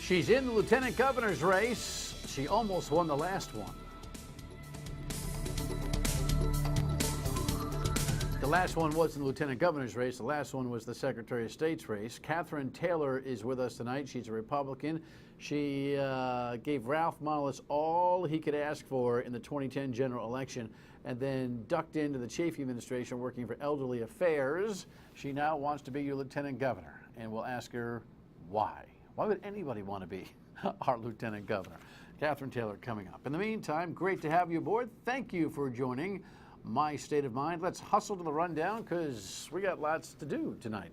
She's in the lieutenant governor's race. She almost won the last one. The last one wasn't the lieutenant governor's race. The last one was the Secretary of State's race. Catherine Taylor is with us tonight. She's a Republican. She gave Ralph Mollus all he could ask for in the 2010 general election and then ducked into the Chafee administration working for Elderly Affairs. She now wants to be your lieutenant governor, and we'll ask her why. Why would anybody want to be our lieutenant governor? Catherine Taylor coming up. In the meantime, great to have you aboard. Thank you for joining My State of Mind. Let's hustle to the rundown because we got lots to do tonight.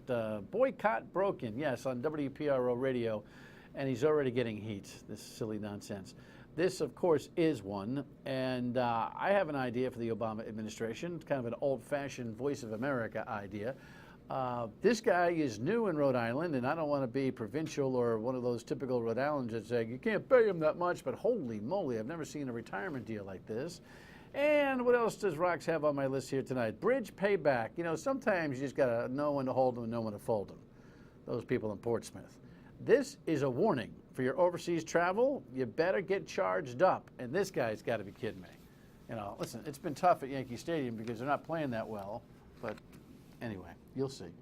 Boycott broken, yes, on WPRO radio, and he's already getting heat, this silly nonsense. This, of course, is one, and I have an idea for the Obama administration, kind of an old-fashioned Voice of America idea. This guy is new in Rhode Island, and I don't want to be provincial or one of those typical Rhode Islanders that say, you can't pay him that much, but holy moly, I've never seen a retirement deal like this. And what else does Rox have on my list here tonight? Bridge payback. You know, sometimes you just got to know when to hold them and know when to fold them. Those people in Portsmouth. This is a warning for your overseas travel. You better get charged up. And this guy's got to be kidding me. You know, listen, it's been tough at Yankee Stadium because they're not playing that well. But anyway, you'll see.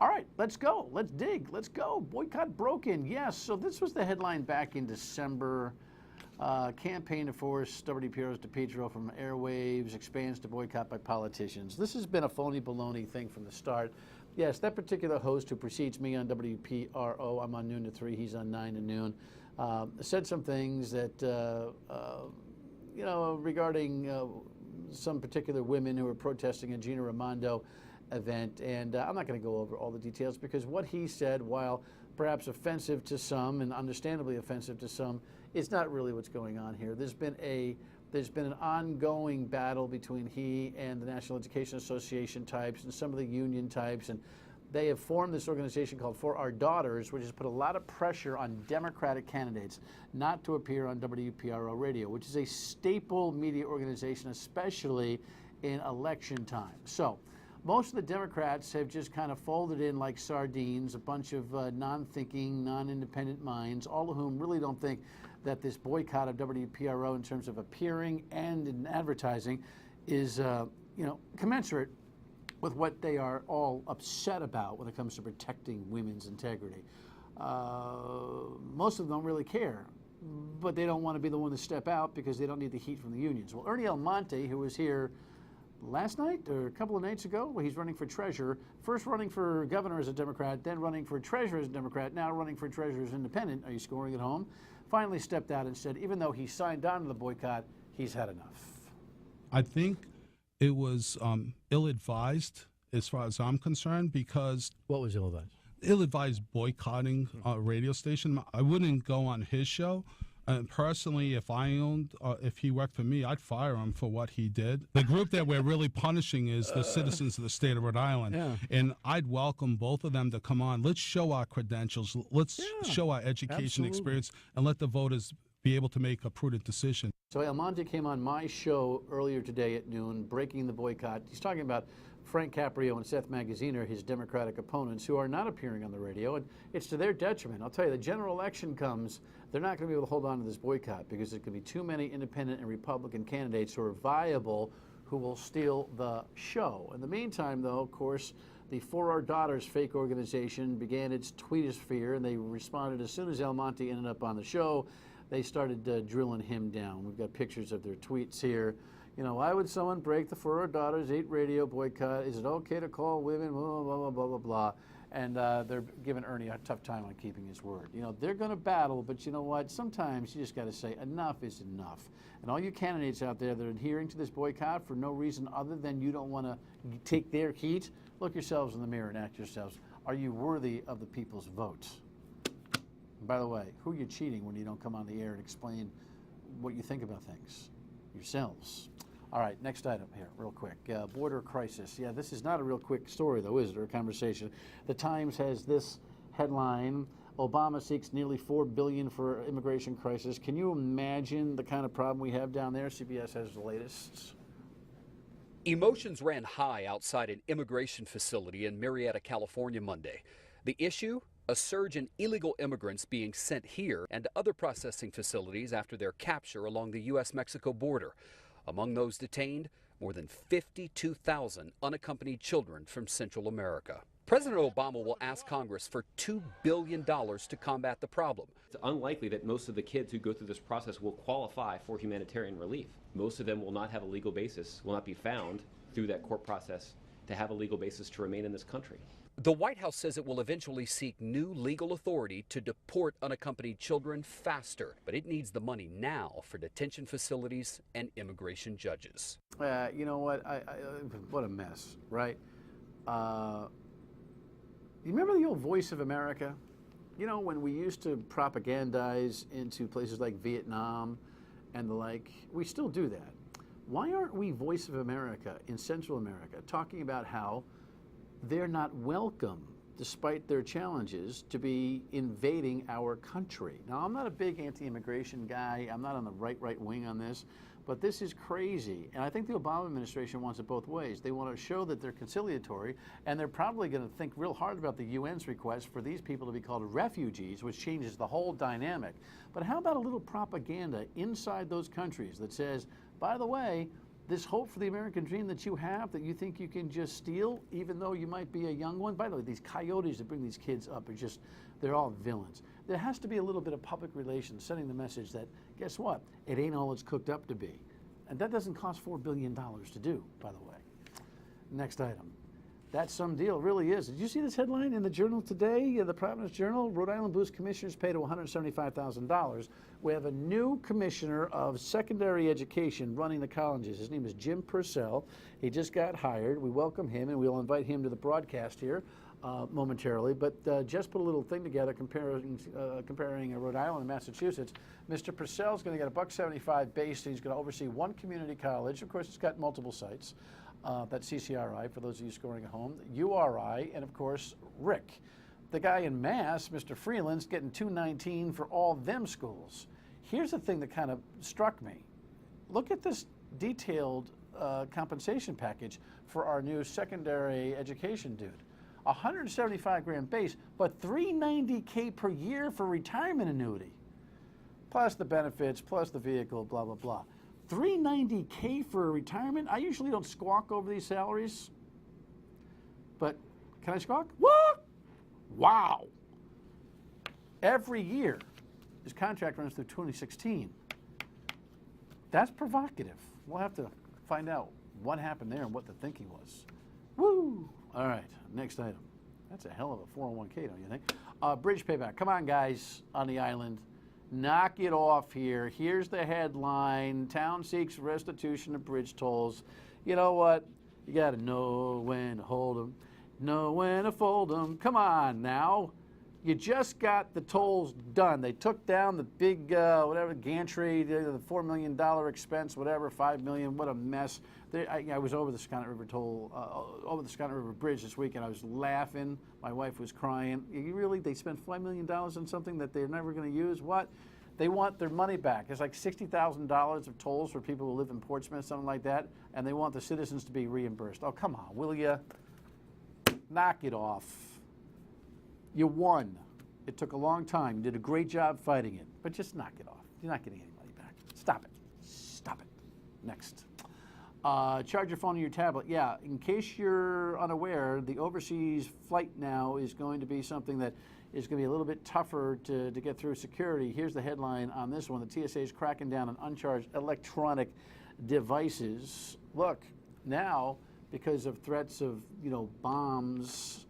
All right, let's go. Let's dig. Let's go. Boycott broken. Yes, so this was the headline back in December. Campaign to force WPRO's DePietro from airwaves expands to boycott by politicians. This has been a phony baloney thing from the start. Yes, that particular host who precedes me on WPRO, I'm on noon to 3, he's on 9 to noon, said some things that, you know, regarding some particular women who were protesting a Gina Raimondo event. And I'm not going to go over all the details because what he said, while perhaps offensive to some and understandably offensive to some, it's not really what's going on here. There's been an ongoing battle between he and the National Education Association types and some of the union types, and they have formed this organization called For Our Daughters, which has put a lot of pressure on Democratic candidates not to appear on WPRO radio, which is a staple media organization, especially in election time. So most of the Democrats have just kind of folded in like sardines, a bunch of non-thinking, non-independent minds, all of whom really don't think that this boycott of WPRO in terms of appearing and in advertising is, you know, commensurate with what they are all upset about when it comes to protecting women's integrity. Most of them don't really care, but they don't want to be the one to step out because they don't need the heat from the unions. Well, Ernie Almonte, who was here last night or a couple of nights ago, where he's running for treasurer, first running for governor as a Democrat, then running for treasurer as a Democrat, now running for treasurer as independent. Are you scoring at home? Finally stepped out and said, even though he signed on to the boycott, he's had enough. I think it was ill-advised as far as I'm concerned because... What was ill-advised? Ill-advised boycotting a radio station. I wouldn't go on his show. Personally, if I owned, if he worked for me, I'd fire him for what he did. The group that we're really punishing is the citizens of the state of Rhode Island. Yeah. And I'd welcome both of them to come on. Let's show our credentials. Let's show our education experience and let the voters be able to make a prudent decision. So Almonte came on my show earlier today at noon, breaking the boycott. He's talking about Frank Caprio and Seth Magaziner, his Democratic opponents, who are not appearing on the radio, and it's to their detriment. I'll tell you, the general election comes, they're not going to be able to hold on to this boycott because there could be too many independent and Republican candidates who are viable who will steal the show. In the meantime, though, of course, the For Our Daughters fake organization began its tweetosphere, and they responded as soon as Almonte ended up on the show. They started drilling him down. We've got pictures of their tweets here. You know, why would someone break the For Our Daughters 8 radio boycott? Is it okay to call women? Blah, blah, blah, blah, blah, blah. And they're giving Ernie a tough time on keeping his word. You know, they're going to battle, but you know what? Sometimes you just got to say enough is enough. And all you candidates out there that are adhering to this boycott for no reason other than you don't want to take their heat, look yourselves in the mirror and ask yourselves, are you worthy of the people's vote? And by the way, who are you cheating when you don't come on the air and explain what you think about things? Yourselves. All right, next item here, real quick. Border crisis. Yeah, this is not a real quick story, though, is it, or a conversation? The Times has this headline, Obama seeks nearly $4 billion for immigration crisis. Can you imagine the kind of problem we have down there? CBS has the latest. Emotions ran high outside an immigration facility in Marietta, California Monday. The issue? A surge in illegal immigrants being sent here and to other processing facilities after their capture along the U.S.-Mexico border. Among those detained, more than 52,000 unaccompanied children from Central America. President Obama will ask Congress for $2 billion to combat the problem. It's unlikely that most of the kids who go through this process will qualify for humanitarian relief. Most of them will not have a legal basis, will not be found through that court process to have a legal basis to remain in this country. The White House says it will eventually seek new legal authority to deport unaccompanied children faster, but it needs the money now for detention facilities and immigration judges. You know what? What a mess, right? You remember the old Voice of America? You know, when we used to propagandize into places like Vietnam and the like, we still do that. Why aren't we Voice of America in Central America talking about how they're not welcome, despite their challenges, to be invading our country? Now, I'm not a big anti-immigration guy. I'm not on the right wing on this, but this is crazy. And I think the Obama administration wants it both ways. They want to show that they're conciliatory, and they're probably going to think real hard about the UN's request for these people to be called refugees, which changes the whole dynamic. But how about a little propaganda inside those countries that says, by the way, this hope for the American dream that you have, that you think you can just steal, even though you might be a young one. By the way, these coyotes that bring these kids up are just, they're all villains. There has to be a little bit of public relations sending the message that, guess what? It ain't all it's cooked up to be. And that doesn't cost $4 billion to do, by the way. Next item. That's some deal, it really is. Did you see this headline in the Journal today, the Providence Journal? Rhode Island Boost commissioners paid $175,000. We have a new commissioner of secondary education running the colleges. His name is Jim Purcell. He just got hired. We welcome him, and we'll invite him to the broadcast here momentarily. But just put a little thing together comparing Rhode Island and Massachusetts. Mr. Purcell's going to get $175 base. He's going to oversee one community college. Of course, it's got multiple sites. That's CCRI, for those of you scoring at home, URI, and of course, Rick. The guy in Mass, Mr. Freeland's getting $219 for all them schools. Here's the thing that kind of struck me. Look at this detailed compensation package for our new secondary education dude. $175,000 base, but $390K per year for retirement annuity, plus the benefits, plus the vehicle, blah, blah, blah. $390K for a retirement? I usually don't squawk over these salaries, but can I squawk? What? Wow. Every year, his contract runs through 2016. That's provocative. We'll have to find out what happened there and what the thinking was. Woo! All right, next item. That's a hell of a 401K, don't you think? Bridge payback. Come on, guys, on the island. Knock it off here. Here's the headline. Town seeks restitution of bridge tolls. You know what? You got to know when to hold them, know when to fold them. Come on now. You just got the tolls done. They took down the big, whatever, gantry, the $4 million expense, whatever, $5 million. What a mess. I was over the Sconnet River over the Sconnet River Bridge this weekend. I was laughing. My wife was crying. They spent $5 million on something that they're never going to use? What? They want their money back. It's like $60,000 of tolls for people who live in Portsmouth, something like that, and they want the citizens to be reimbursed. Oh, come on, will you? Knock it off. You won. It took a long time. You did a great job fighting it, but just knock it off. You're not getting any money back. Stop it. Stop it. Next. Charge your phone or your tablet. Yeah, in case you're unaware, the overseas flight now is going to be something that is going to be a little bit tougher to get through security. Here's the headline on this one. The TSA is cracking down on uncharged electronic devices. Look, now, because of threats of, bombs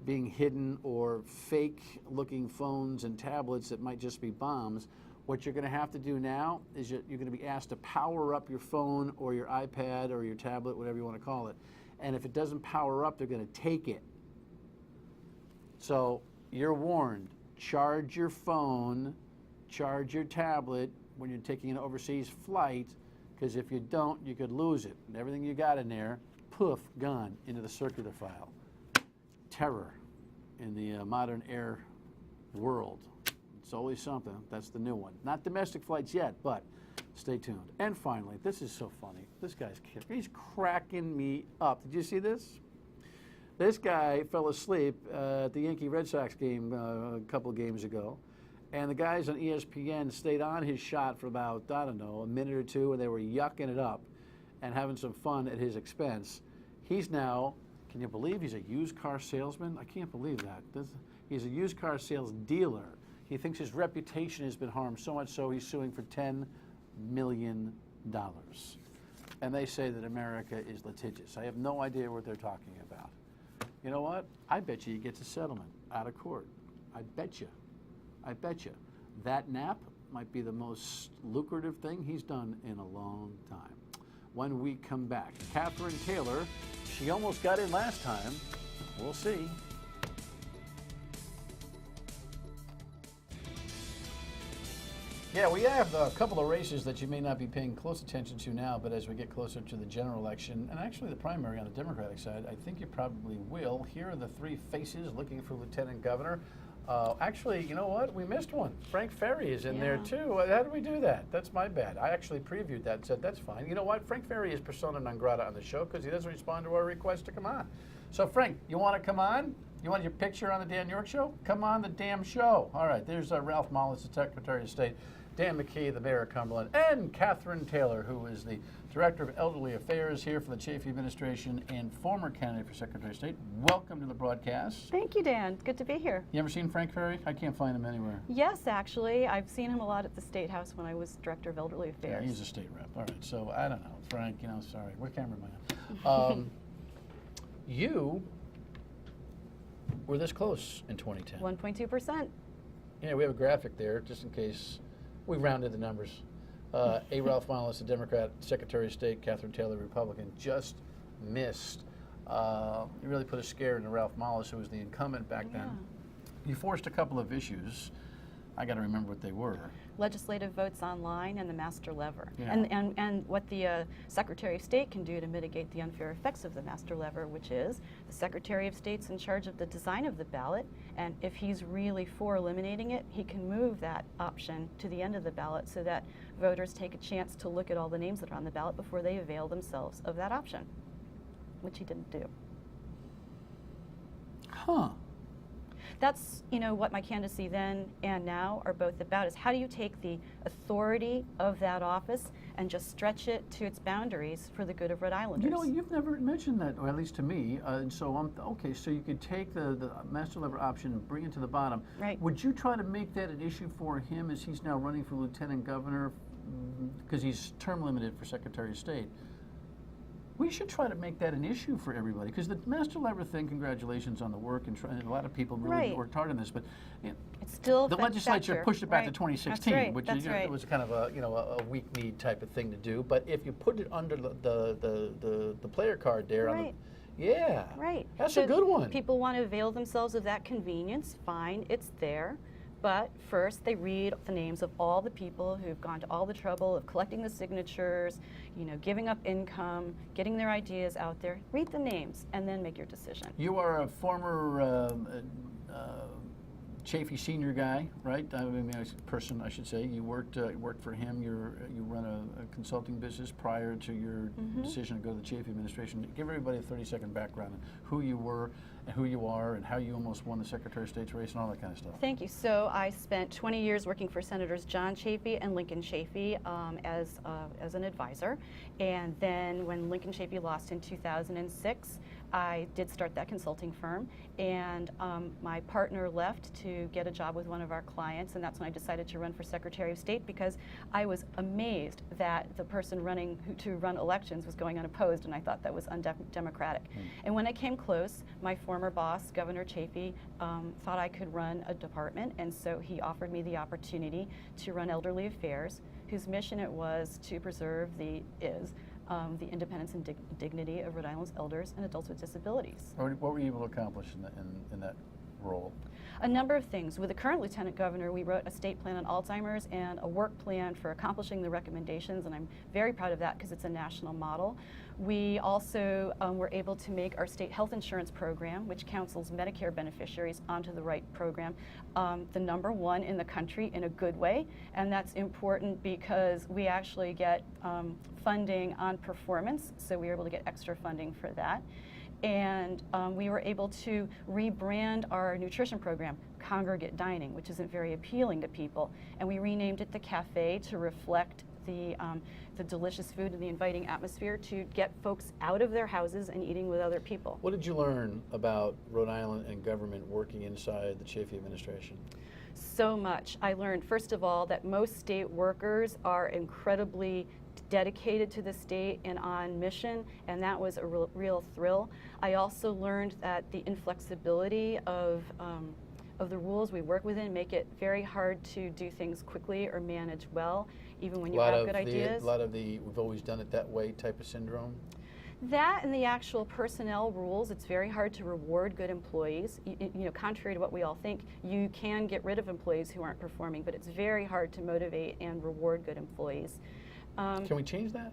being hidden or fake-looking phones and tablets that might just be bombs, what you're going to have to do now is you're going to be asked to power up your phone or your iPad or your tablet, whatever you want to call it. And if it doesn't power up, they're going to take it. So you're warned. Charge your phone, charge your tablet when you're taking an overseas flight, because if you don't, you could lose it. And everything you got in there, poof, gone into the circular file. Terror in the modern air world. It's always something. That's the new one. Not domestic flights yet, but stay tuned. And finally, this is so funny. This guy's cracking me up. Did you see this? This guy fell asleep at the Yankee Red Sox game a couple of games ago, and the guys on ESPN stayed on his shot for about, I don't know, a minute or two, and they were yucking it up and having some fun at his expense. He's now, can you believe he's a used car salesman? I can't believe that. He's a used car sales dealer. He thinks his reputation has been harmed so much so he's suing for $10 million. And they say that America is litigious. I have no idea what they're talking about. You know what? I bet you he gets a settlement out of court. I bet you. I bet you. That nap might be the most lucrative thing he's done in a long time. When we come back, Catherine Taylor, she almost got in last time. We'll see. Yeah, we have a couple of races that you may not be paying close attention to now, but as we get closer to the general election, and actually the primary on the Democratic side, I think you probably will. Here are the three faces looking for lieutenant governor. Actually, you know what? We missed one. Frank Ferry is in there too. How did we do that? That's my bad. I actually previewed that and said, that's fine. You know what? Frank Ferry is persona non grata on the show because he doesn't respond to our request to come on. So Frank, you want to come on? You want your picture on the Dan York Show? Come on the damn show. All right, there's Ralph Mollins, the Secretary of State, Dan McKee, the Mayor of Cumberland, and Catherine Taylor, who is the Director of Elderly Affairs here for the Chafee administration and former candidate for Secretary of State. Welcome to the broadcast. Thank you, Dan. Good to be here. You ever seen Frank Ferry? I can't find him anywhere. Yes, actually. I've seen him a lot at the State House when I was Director of Elderly Affairs. Yeah, he's a state rep. All right, so I don't know. Frank, you know, sorry. What camera am I on? You were this close in 2010. 1.2%. Yeah, we have a graphic there, just in case we rounded the numbers. A. Ralph Mollins, the Democrat, Secretary of State, Catherine Taylor, Republican, just missed. You really put a scare into Ralph Mollins, who was the incumbent back then. You forced a couple of issues. I got to remember what they were. Legislative votes online and the master lever. Yeah. And what the Secretary of State can do to mitigate the unfair effects of the master lever, which is the Secretary of State's in charge of the design of the ballot, and if he's really for eliminating it, he can move that option to the end of the ballot so that voters take a chance to look at all the names that are on the ballot before they avail themselves of that option, which he didn't do. Huh. That's, you know, what my candidacy then and now are both about, is how do you take the authority of that office and just stretch it to its boundaries for the good of Rhode Islanders? You know, you've never mentioned that, or at least to me, and so okay, so you could take the master lever option and bring it to the bottom. Right. Would you try to make that an issue for him as he's now running for lieutenant governor, because he's term limited for Secretary of State? We should try to make that an issue for everybody, because the master lever thing, congratulations on the work, and a lot of people really worked hard on this, but you know, it's still the legislature pushed it back to 2016, right. which That's it was kind of a weak need type of thing to do. But if you put it under the player card there, Right. That's So a good one. People want to avail themselves of that convenience, fine, it's there. But first, they read the names of all the people who've gone to all the trouble of collecting the signatures, you know, giving up income, getting their ideas out there. Read the names, and then make your decision. You are a former Chafee senior guy, right? I mean, person, I should say. You worked for him. You run a consulting business prior to your decision to go to the Chafee administration. Give everybody a 30-second background on who you were and who you are and how you almost won the Secretary of State's race and all that kind of stuff. Thank you. So I spent 20 years working for Senators John Chafee and Lincoln Chafee as an advisor. And then when Lincoln Chafee lost in 2006, I did start that consulting firm, and my partner left to get a job with one of our clients, and that's when I decided to run for Secretary of State, because I was amazed that the person running to run elections was going unopposed, and I thought that was undemocratic. And when I came close, my former boss, Governor Chafee, thought I could run a department, and so he offered me the opportunity to run Elderly Affairs, whose mission it was to preserve the independence and dignity of Rhode Island's elders and adults with disabilities. What were you able to accomplish in that role? A number of things. With the current Lieutenant Governor, we wrote a state plan on Alzheimer's and a work plan for accomplishing the recommendations, and I'm very proud of that because it's a national model. We also were able to make our state health insurance program, which counsels Medicare beneficiaries onto the right program, the #1 in the country in a good way, and that's important because we actually get funding on performance, so we were able to get extra funding for that. And we were able to rebrand our nutrition program, Congregate Dining, which isn't very appealing to people. And we renamed it the Cafe to reflect the delicious food and the inviting atmosphere to get folks out of their houses and eating with other people. What did you learn about Rhode Island and government working inside the Chafee administration? So much. I learned, first of all, that most state workers are incredibly dedicated to the state and on mission, and that was a real thrill. I also learned that the inflexibility of the rules we work within make it very hard to do things quickly or manage well, even when you have good ideas. A lot of the we've always done it that way type of syndrome. That and the actual personnel rules, it's very hard to reward good employees. You know, contrary to what we all think, you can get rid of employees who aren't performing, but it's very hard to motivate and reward good employees. Can we change that?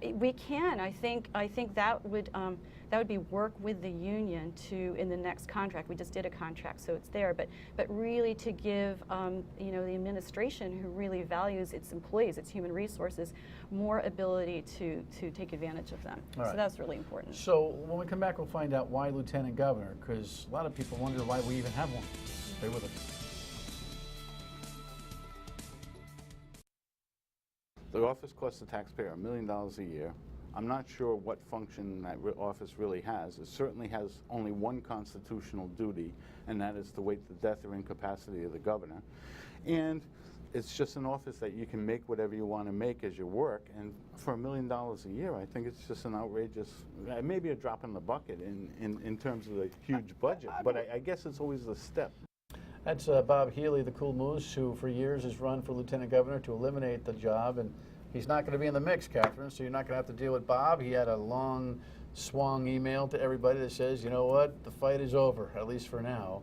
We can. I think that would be work with the union to in the next contract. We just did a contract, so it's there. But really to give you know, the administration, who really values its employees, its human resources, more ability to take advantage of them. All right. So that's really important. So when we come back, we'll find out why Lieutenant Governor, because a lot of people wonder why we even have one. Stay with us. The office costs the taxpayer $1 million a year. I'm not sure what function that office really has. It certainly has only one constitutional duty, and that is to wait the death or incapacity of the governor. And it's just an office that you can make whatever you want to make as your work. And for $1 million a year, I think it's just an outrageous, maybe a drop in the bucket in terms of the huge budget. But I guess it's always a step. That's Bob Healy, the Cool Moose, who for years has run for Lieutenant Governor to eliminate the job, and he's not going to be in the mix, Catherine, so you're not going to have to deal with Bob. He had a long swung email to everybody that says, you know what, the fight is over, at least for now.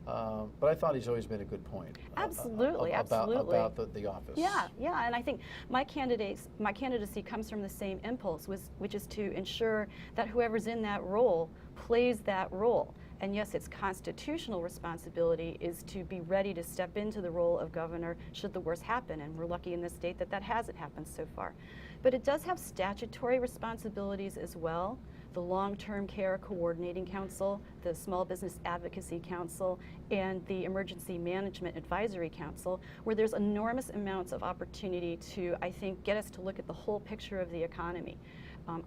But I thought he's always made a good point. Absolutely, about the office. Yeah, and I think my candidacy comes from the same impulse, which is to ensure that whoever's in that role plays that role. And yes, its constitutional responsibility is to be ready to step into the role of governor should the worst happen, and we're lucky in this state that hasn't happened so far. But it does have statutory responsibilities as well. The Long-Term Care Coordinating Council, the Small Business Advocacy Council, and the Emergency Management Advisory Council, where there's enormous amounts of opportunity to, I think, get us to look at the whole picture of the economy.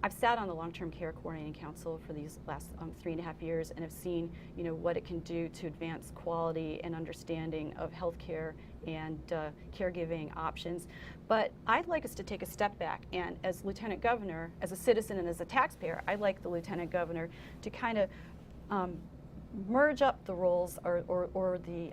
I've sat on the Long-Term Care Coordinating Council for these last 3.5 years and have seen, you know, what it can do to advance quality and understanding of healthcare and caregiving options. But I'd like us to take a step back, and as Lieutenant Governor, as a citizen and as a taxpayer, I'd like the Lieutenant Governor to kind of merge up the roles or the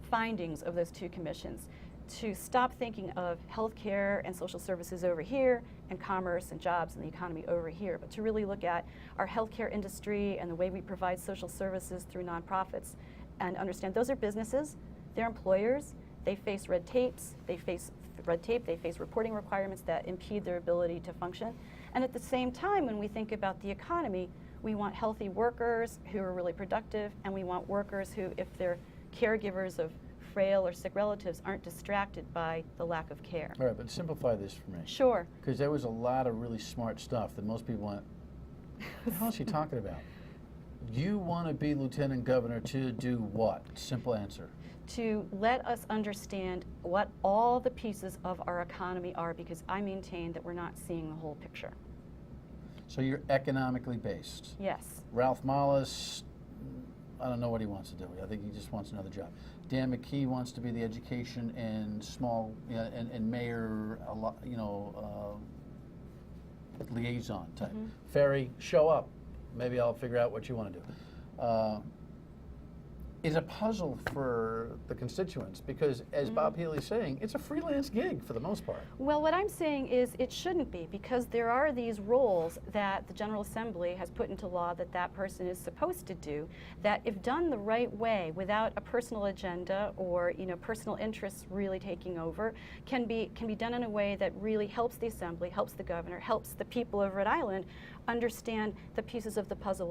findings of those two commissions, to stop thinking of healthcare and social services over here and commerce and jobs and the economy over here, but to really look at our healthcare industry and the way we provide social services through nonprofits and understand those are businesses, they're employers, they face red tape, they face reporting requirements that impede their ability to function. And at the same time, when we think about the economy, we want healthy workers who are really productive, and we want workers who, if they're caregivers of frail or sick relatives, aren't distracted by the lack of care. All right, but simplify this for me. Sure. Because there was a lot of really smart stuff that most people went, what the hell is she talking about? You want to be Lieutenant Governor to do what? Simple answer. To let us understand what all the pieces of our economy are, because I maintain that we're not seeing the whole picture. So you're economically based. Yes. Ralph Mollis, I don't know what he wants to do. I think he just wants another job. Dan McKee wants to be the education and small and mayor, liaison type. Mm-hmm. Ferry, show up. Maybe I'll figure out what you want to do. Is a puzzle for the constituents because, as Bob Healy's saying, it's a freelance gig for the most part. Well, what I'm saying is it shouldn't be, because there are these roles that the General Assembly has put into law that person is supposed to do, that if done the right way, without a personal agenda or personal interests really taking over, can be done in a way that really helps the Assembly, helps the governor, helps the people of Rhode Island understand the pieces of the puzzle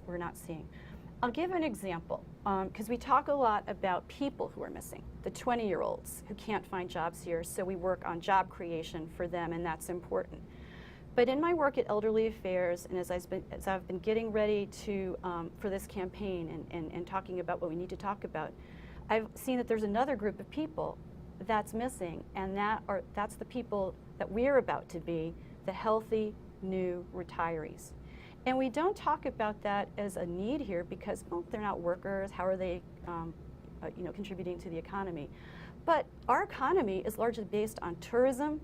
we're not seeing. I'll give an example, because we talk a lot about people who are missing, the 20-year-olds who can't find jobs here, so we work on job creation for them, and that's important. But in my work at Elderly Affairs, and as I've been getting ready to for this campaign and talking about what we need to talk about, I've seen that there's another group of people that's missing, and that's the people that we're about to be, the healthy new retirees. And we don't talk about that as a need here because, well, they're not workers. How are they, contributing to the economy? But our economy is largely based on tourism,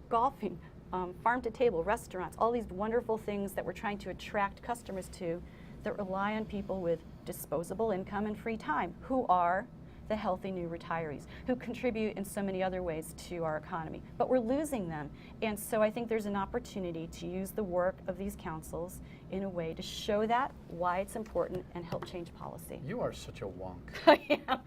golfing, farm to table, restaurants, all these wonderful things that we're trying to attract customers to that rely on people with disposable income and free time, who are the healthy new retirees, who contribute in so many other ways to our economy. But we're losing them. And so I think there's an opportunity to use the work of these councils in a way to show that, why it's important, and help change policy. You are such a wonk. I am.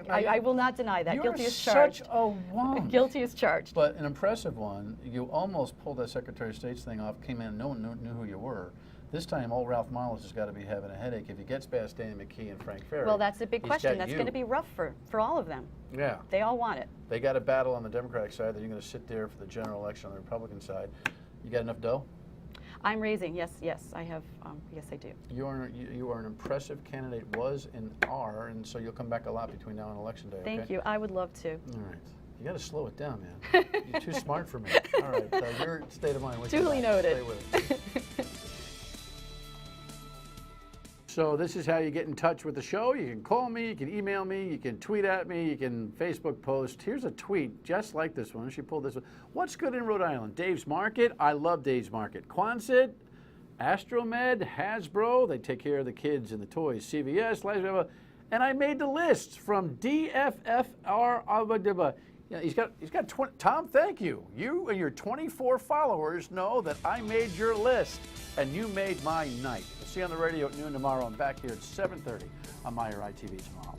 I will not know that. You're Guilty as charged. such a wonk. Guilty as charged. But an impressive one. You almost pulled that Secretary of State's thing off, came in, no one knew who you were. This time, old Ralph Marlis has got to be having a headache if he gets past Danny McKee and Frank Ferry. Well, that's a big he's question. got That's you. going to be rough for all of them. Yeah. They all want it. They got a battle on the Democratic side that you're going to sit there for the general election on the Republican side. You got enough dough? I'm raising. Yes, I have. Yes, I do. You are an impressive candidate, was and are, and so you'll come back a lot between now and Election Day, Thank okay? you. I would love to. All right. You got to slow it down, man. You're too smart for me. All right. Your state of mind. What's your Duly mind? noted. Stay with it. So this is how you get in touch with the show. You can call me, you can email me, you can tweet at me, you can Facebook post. Here's a tweet just like this one. She pulled this one. What's good in Rhode Island? Dave's Market. I love Dave's Market. Quonset, Astromed, Hasbro. They take care of the kids and the toys. CVS, and I made the list from DFFR. Yeah, he's got 20. Tom, thank you. You and your 24 followers know that I made your list, and you made my night. We'll see you on the radio at noon tomorrow. I'm back here at 7:30 on Meyer ITV tomorrow.